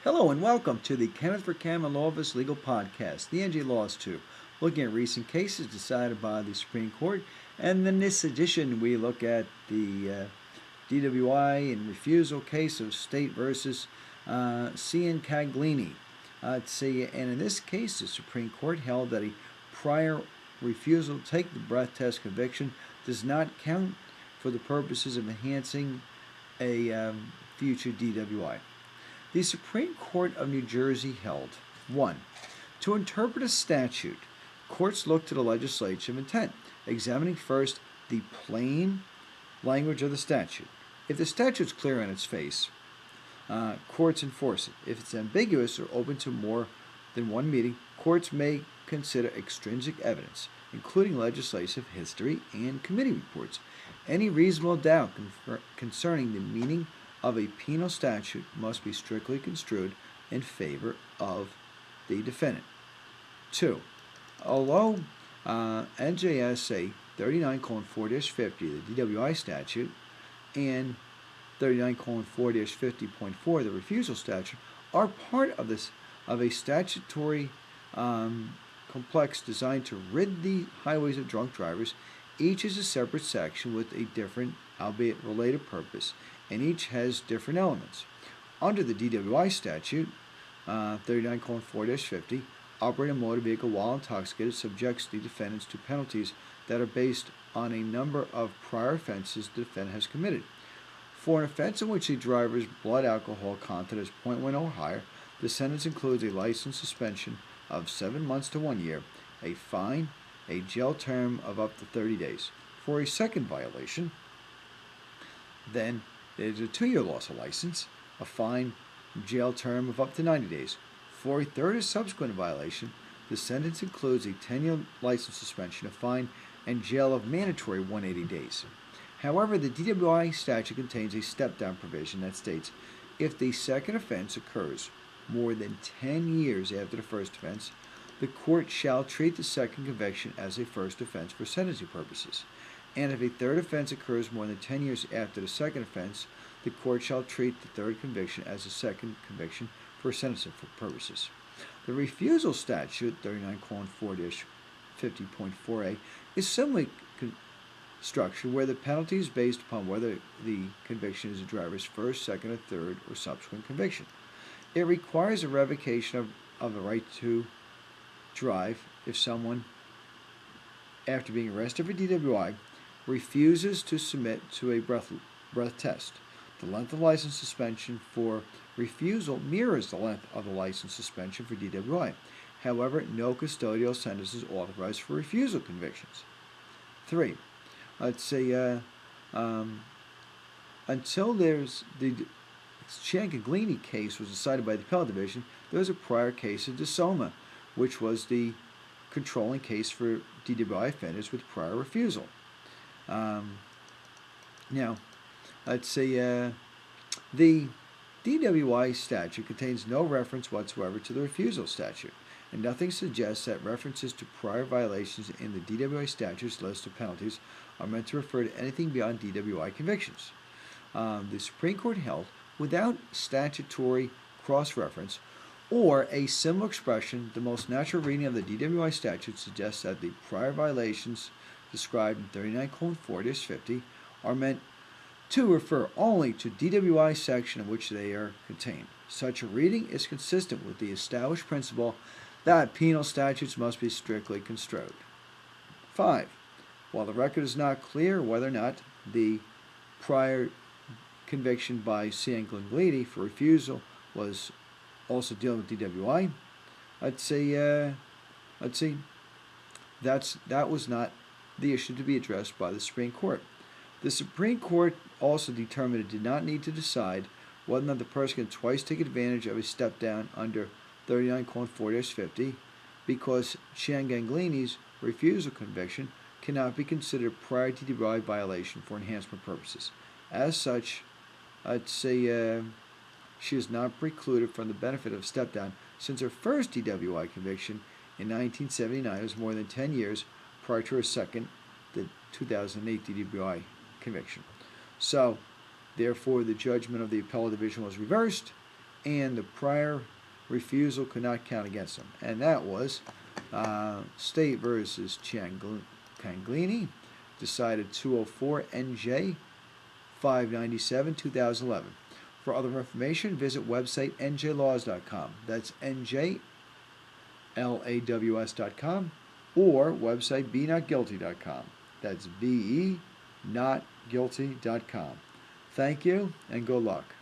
Hello and welcome to the Kenneth for Cameron Law Office Legal Podcast, the NJ Laws 2, looking at recent cases decided by the Supreme Court. And in this edition, we look at the DWI and refusal case of State versus Ciancaglini. And in this case, the Supreme Court held that a prior refusal to take the breath test conviction does not count for the purposes of enhancing a future DWI. The Supreme Court of New Jersey held 1. To interpret a statute, courts look to the legislative intent, examining first the plain language of the statute. If the statute is clear on its face, courts enforce it. If it's ambiguous or open to more than one meaning, courts may consider extrinsic evidence, including legislative history and committee reports. Any reasonable doubt concerning the meaning of a penal statute must be strictly construed in favor of the defendant. 2. Although NJSA 39:4-50, the DWI statute, and 39:4-50.4, the refusal statute, are part of a statutory complex designed to rid the highways of drunk drivers. Each is a separate section with a different, albeit related, purpose, and each has different elements. Under the DWI statute, 39:4-50, operating a motor vehicle while intoxicated subjects the defendants to penalties that are based on a number of prior offenses the defendant has committed. For an offense in which the driver's blood alcohol content is 0.10 or higher, the sentence includes a license suspension of 7 months to 1 year, a fine, a jail term of up to 30 days. For a second violation, then there's a 2-year loss of license, a fine, jail term of up to 90 days. For a third or subsequent violation, the sentence includes a 10-year license suspension, a fine, and jail of mandatory 180 days. However, the DWI statute contains a step-down provision that states, if the second offense occurs more than 10 years after the first offense, the court shall treat the second conviction as a first offense for sentencing purposes. And if a third offense occurs more than 10 years after the second offense, the court shall treat the third conviction as a second conviction for sentencing purposes. The refusal statute, 39:4-50.4a, is similarly structured where the penalty is based upon whether the conviction is a driver's first, second, or third, or subsequent conviction. It requires a revocation of the right to drive if someone, after being arrested for DWI, refuses to submit to a breath test. The length of license suspension for refusal mirrors the length of the license suspension for DWI. However, no custodial sentence is authorized for refusal convictions. 3. Until there's the Ciancaglini case was decided by the appellate division, there was a prior case of DeSoma, which was the controlling case for DWI offenders with prior refusal. The DWI statute contains no reference whatsoever to the refusal statute, and nothing suggests that references to prior violations in the DWI statute's list of penalties are meant to refer to anything beyond DWI convictions. The Supreme Court held, without statutory cross-reference or a similar expression, the most natural reading of the DWI statute suggests that the prior violations described in 39:4-50 are meant to refer only to DWI section in which they are contained. Such a reading is consistent with the established principle that penal statutes must be strictly construed. 5. While the record is not clear whether or not the prior conviction by Ciancaglini for refusal was also dealing with DWI, that was not the issue to be addressed by the Supreme Court. The Supreme Court also determined it did not need to decide whether or not the person can twice take advantage of a step down under 39:4-50 because Ciancaglini's refusal conviction cannot be considered prior to DWI violation for enhancement purposes. As such, she is not precluded from the benefit of step down since her first DWI conviction in 1979 was more than 10 years prior to her second, the 2008 DWI conviction. So, therefore, the judgment of the appellate division was reversed, and the prior refusal could not count against them. And that was State versus Ciancaglini, decided 204 NJ 597, 2011. For other information, visit website njlaws.com. That's njlaws.com, or website benotguilty.com. That's benotguilty.com. Thank you, and good luck.